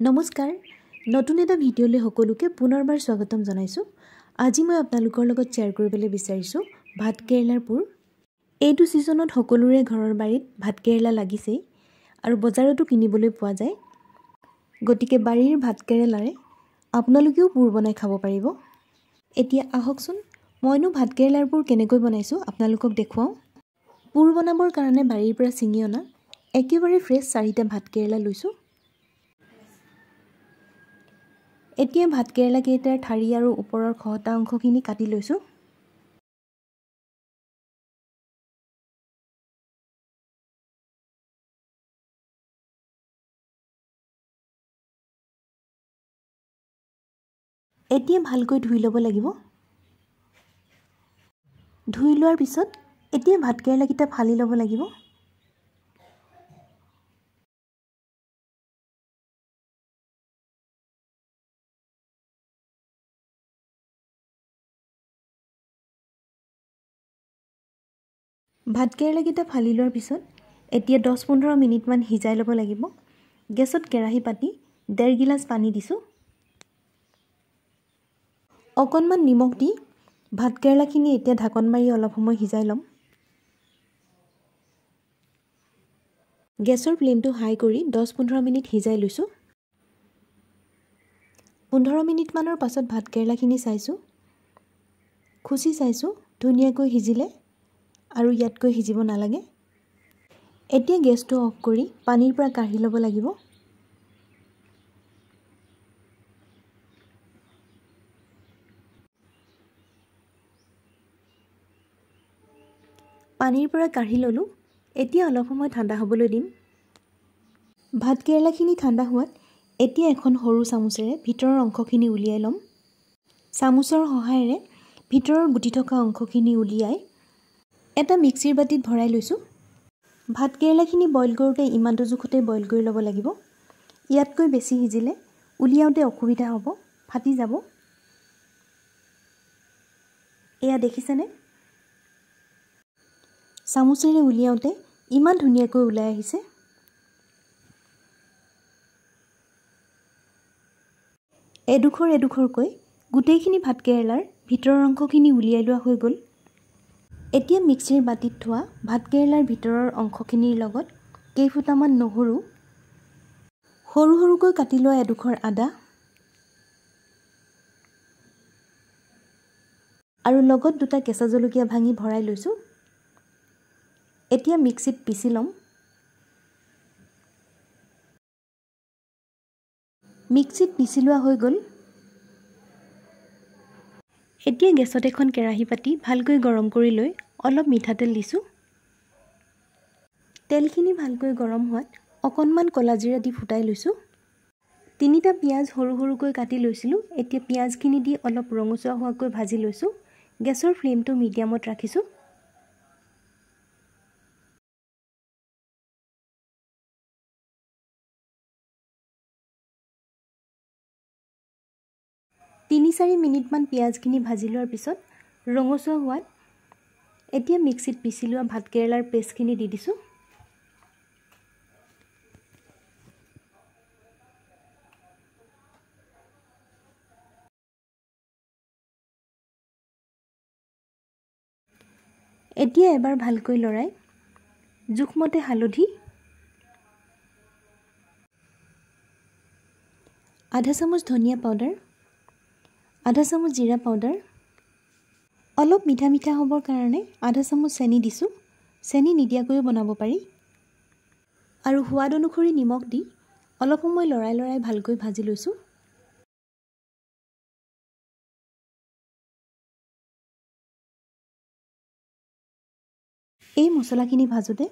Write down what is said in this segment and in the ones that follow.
নমস্কাৰ নতুন এটা ভিডিঅ'লৈ সকলোকে পুনৰবাৰ স্বাগতম জনাইছো। আজি মই আপোনালোকৰ লগত শ্বেয়াৰ কৰিবলৈ বিচাৰিছো ভাতকেৰেলাৰ পুৰ। এইটো সিজনত সকলোৰে ঘৰৰ বাৰীত ভাতকেৰেলা লাগিছে আৰু বজাৰতো কিনিবলৈ পোৱা যায়। গতিকে বাৰীৰ ভাতকেৰেলাৰে আপোনালোকেও পুৰ বনাই খাব পাৰিব। এতিয়া আহকচোন মইনো ভাতকেৰেলাৰ পুৰ কেনেকৈ বনাইছো আপোনালোকক দেখুৱাও। পুৰ বনাবৰ কাৰণে বাৰীৰ পৰা ছিঙি অনা একেবাৰে ফ্ৰেছ 4টা ভাতকেৰেলা লৈছো। এতিয়া ভাতকেৰেলা কেইটাৰ ঠাৰি আৰু ওপৰৰ খহটা অংশখিনি কাটি লৈছো। এতিয়া ভালকৈ ধুই ল'ব লাগিব। ধুই লোৱাৰ পিছত এতিয়া ভাতকেৰেলা কেইটা ফালি ল'ব লাগিব। ভাতকেৰেলা কেইটা ফালি লোৱাৰ পিছত এতিয়া 10-15 মিনিটমান সিজাই ল'ব লাগিব। গেছত কেৰাহী পাতি 1.5 গিলাচ পানী দিছো। অকণমান নিমখ দি ভাতকেৰেলাখিনি এতিয়া ঢাকন মাৰি অলপ সময় সিজাই ল'ম। গেছৰ ফ্লেমটো হাই কৰি 10-15 মিনিট সিজাই লৈছো। 15 মিনিটমানৰ পাছত ভাতকেৰেলাখিনি চাইছো। খুচি চাইছো ধুনীয়াকৈ সিজিলে আৰু ইয়াতকৈ সিজিব নালাগে। এতিয়া গেছটো অফ কৰি পানীৰ পৰা কাঢ়ি ল'ব লাগিব। পানীৰ পৰা কাঢ়ি ল'লো। এতিয়া অলপ সময় ঠাণ্ডা হ'বলৈ দিম। ভাতকেৰেলাখিনি ঠাণ্ডা হোৱাত এতিয়া এখন সৰু চামুচেৰে ভিতৰৰ অংশখিনি উলিয়াই ল'ম। চামুচৰ সহায়েৰে ভিতৰৰ গুটি থকা অংশখিনি উলিয়াই এটা মিক্সিৰ বাটিত ভৰাই লৈছো। ভাতকেৰেলাখিনি বইল কৰোঁতে ইমানটো জোখতে বইল কৰি ল'ব লাগিব। ইয়াতকৈ বেছি সিজিলে উলিয়াওঁতে অসুবিধা হ'ব, ফাটি যাব। এয়া দেখিছেনে? চামুচেৰে উলিয়াওঁতে ইমান ধুনীয়াকৈ ওলাই আহিছে। এডোখৰকৈ গোটেইখিনি ভাতকেৰেলাৰ ভিতৰৰ অংশখিনি উলিয়াই লোৱা হৈ গ'ল। এতিয়া মিক্সিৰ বাটিত থোৱা ভাতকেৰেলাৰ ভিতৰৰ অংশখিনিৰ লগত কেইফুটামান নহৰু, সৰু সৰুকৈ কাটি লোৱা এডোখৰ আদা আৰু লগত 2টা কেঁচা জলকীয়া ভাঙি ভৰাই লৈছো। এতিয়া মিক্সিত পিচি ল'ম। মিক্সিত পিচি লোৱা হৈ গ'ল। এতিয়া গেছত এখন কেৰাহী পাতি ভালকৈ গৰম কৰি লৈ অলপ মিঠাতেল দিছো। তেলখিনি ভালকৈ গৰম হোৱাত অকণমান ক'লা জিৰা দি ফুটাই লৈছো। 3টা পিঁয়াজ সৰু সৰুকৈ কাটি লৈছিলো। এতিয়া পিঁয়াজখিনি দি অলপ ৰঙচুৱা হোৱাকৈ ভাজি লৈছো। গেছৰ ফ্লেমটো মিডিয়ামত ৰাখিছো। তিনি 4 মিনিটমান পিঁয়াজখিনি ভাজি লোৱাৰ পিছত ৰঙচুৱা হোৱাত এতিয়া মিক্সিত পিচি লোৱা ভাতকেৰেলাৰ পেষ্টখিনি দি দিছো। এতিয়া এবাৰ ভালকৈ লৰাই জোখমতে হালধি, আধা চামুচ ধনিয়া পাউডাৰ, আধা চামুচ জিৰা পাউডাৰ, অলপ মিঠা মিঠা হ'বৰ কাৰণে আধা চামুচ চেনি দিছো। চেনি নিদিয়াকৈও বনাব পাৰি। আৰু সোৱাদ অনুসৰি নিমখ দি অলপ সময় লৰাই ভালকৈ ভাজি লৈছো। এই মছলাখিনি ভাজোতে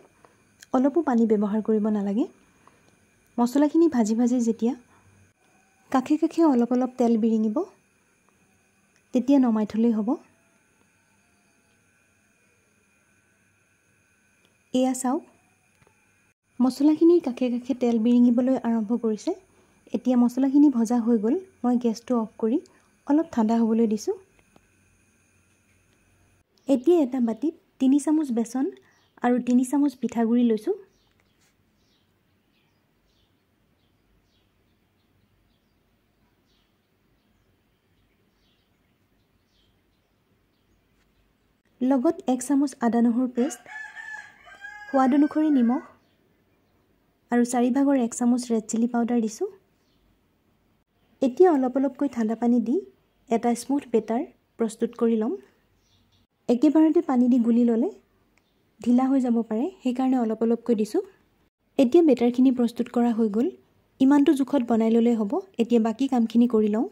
অলপো পানী ব্যৱহাৰ কৰিব নালাগে। মছলাখিনি ভাজি যেতিয়া কাষে কাষে অলপ তেল বিৰিঙিব তেতিয়া নমাই থলেই হ'ব। এয়া চাওক মছলাখিনিৰ কাষে কাষে তেল বিৰিঙিবলৈ আৰম্ভ কৰিছে। এতিয়া মছলাখিনি ভজা হৈ গ'ল। মই গেছটো অফ কৰি অলপ ঠাণ্ডা হ'বলৈ দিছো। এতিয়া এটা বাটিত 3 চামুচ বেচন আৰু 3 চামুচ পিঠাগুড়ি লৈছো। লগত 1 চামুচ আদা নহৰু পেষ্ট, সোৱাদ অনুসৰি নিমখ আৰু 4/4 1 চামুচ ৰেড চিলি পাউডাৰ দিছোঁ। এতিয়া অলপ অলপকৈ ঠাণ্ডা পানী দি এটা স্মুথ বেটাৰ প্ৰস্তুত কৰি ল'ম। একেবাৰতে পানী দি গুলি ল'লে ঢিলা হৈ যাব পাৰে, সেইকাৰণে অলপ অলপকৈ দিছোঁ। এতিয়া বেটাৰখিনি প্ৰস্তুত কৰা হৈ গ'ল। ইমানটো জোখত বনাই ল'লে হ'ব। এতিয়া বাকী কামখিনি কৰি লওঁ।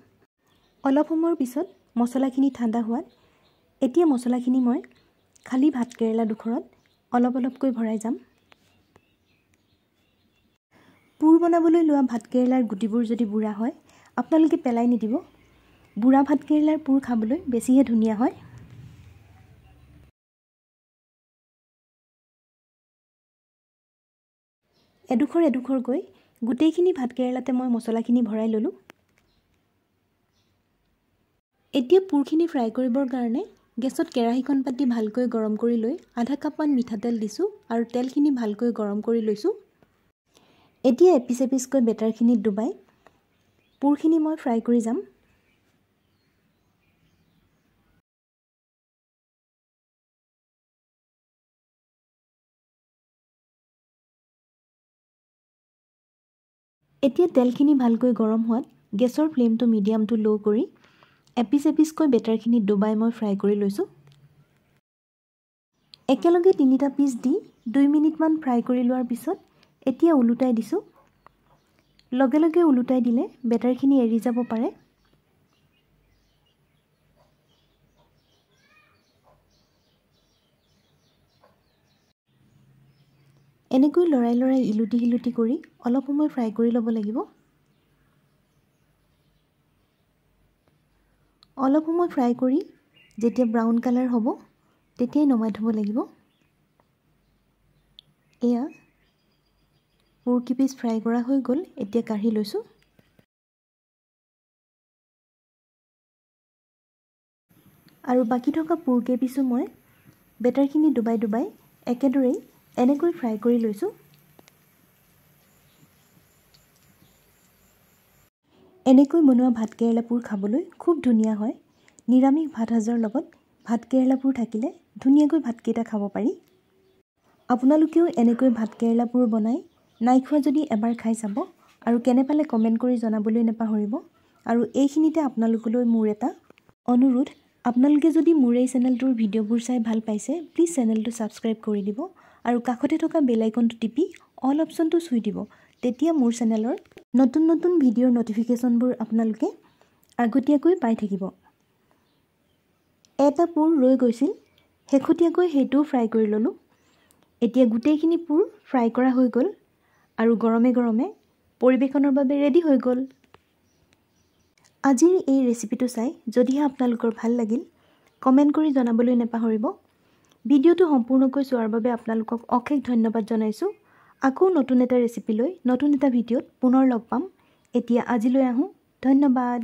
অলপ সময়ৰ পিছত মছলাখিনি ঠাণ্ডা হোৱাত এতিয়া মছলাখিনি মই খালী ভাতকেৰেলা দুখৰত অলপ অলপকৈ ভৰাই যাম। পুৰ বনাবলৈ লোৱা ভাতকেৰেলাৰ গুটিবোৰ যদি বুঢ়া হয় আপোনালোকে পেলাই নিদিব। বুঢ়া ভাতকেৰেলাৰ পুৰ খাবলৈ বেছিহে ধুনীয়া হয়। এডোখৰ এডোখৰকৈ গোটেইখিনি ভাতকেৰেলাতে মই মছলাখিনি ভৰাই ল'লোঁ। এতিয়া পুৰখিনি ফ্ৰাই কৰিবৰ কাৰণে গেছত কেৰাহীখন পাতি ভালকৈ গৰম কৰি লৈ আধা কাপমান মিঠাতেল দিছোঁ আৰু তেলখিনি ভালকৈ গৰম কৰি লৈছোঁ। এতিয়া এপিচ এপিচকৈ বেটাৰখিনিত ডুবাই পুৰখিনি মই ফ্ৰাই কৰি যাম। এতিয়া তেলখিনি ভালকৈ গৰম হোৱাত গেছৰ ফ্লেমটো মিডিয়াম টু ল' কৰি এপিচ এপিচকৈ বেটাৰখিনিত ডুবাই মই ফ্ৰাই কৰি লৈছোঁ। একেলগে 3টা পিচ দি 2 মিনিটমান ফ্ৰাই কৰি লোৱাৰ পিছত এতিয়া ওলোটাই দিছোঁ। লগে লগে ওলোটাই দিলে বেটাৰখিনি এৰি যাব পাৰে। এনেকৈ লৰাই লৰাই ইলুটি সিলুটি কৰি অলপ সময় ফ্ৰাই কৰি ল'ব লাগিব। অলপ সময় ফ্ৰাই কৰি যেতিয়া ব্ৰাউন কালাৰ হ'ব তেতিয়াই নমাই থ'ব লাগিব। এয়া পুৰকিপিচ ফ্ৰাই কৰা হৈ গ'ল। এতিয়া কাঢ়ি লৈছোঁ। আৰু বাকী থকা পুৰকেইপিচো মই বেটাৰখিনি ডুবাই ডুবাই একেদৰেই এনেকৈ ফ্ৰাই কৰি লৈছোঁ। এনেকৈ বনোৱা ভাতকেৰেলা পুৰ খাবলৈ খুব ধুনীয়া হয়। নিৰামিষ ভাত সাজৰ লগত ভাতকেৰেলা পুৰ থাকিলে ধুনীয়াকৈ ভাতকেইটা খাব পাৰি। আপোনালোকেও এনেকৈ ভাতকেৰেলা পুৰ বনাই নাই খোৱা যদি এবাৰ খাই চাব আৰু কেনে পালে কমেণ্ট কৰি জনাবলৈ নাপাহৰিব। আৰু এইখিনিতে আপোনালোকলৈ মোৰ এটা অনুৰোধ, আপোনালোকে যদি মোৰ এই চেনেলটোৰ ভিডিঅ'বোৰ চাই ভাল পাইছে প্লিজ চেনেলটো ছাবস্ক্ৰাইব কৰি দিব আৰু কাষতে থকা বেল আইকনটো টিপি অল অপশ্যনটো চুই দিব। তেতিয়া মোৰ চেনেলৰ নতুন নতুন ভিডিঅ'ৰ নটিফিকেশ্যনবোৰ আপোনালোকে আগতীয়াকৈ পাই থাকিব। এটা পুৰ ৰৈ গৈছিল, শেহতীয়াকৈ সেইটোও ফ্ৰাই কৰি ল'লোঁ। এতিয়া গোটেইখিনি পুৰ ফ্ৰাই কৰা হৈ গ'ল আৰু গৰমে গৰমে পৰিৱেশনৰ বাবে ৰেডি হৈ গ'ল। আজিৰ এই ৰেচিপিটো চাই যদিহে আপোনালোকৰ ভাল লাগিল কমেণ্ট কৰি জনাবলৈ নাপাহৰিব। ভিডিঅ'টো সম্পূৰ্ণকৈ চোৱাৰ বাবে আপোনালোকক অশেষ ধন্যবাদ জনাইছোঁ। আকৌ নতুন এটা ৰেচিপি লৈ নতুন এটা ভিডিঅ'ত পুনৰ লগ পাম। এতিয়া আজিলৈ আহোঁ। ধন্যবাদ।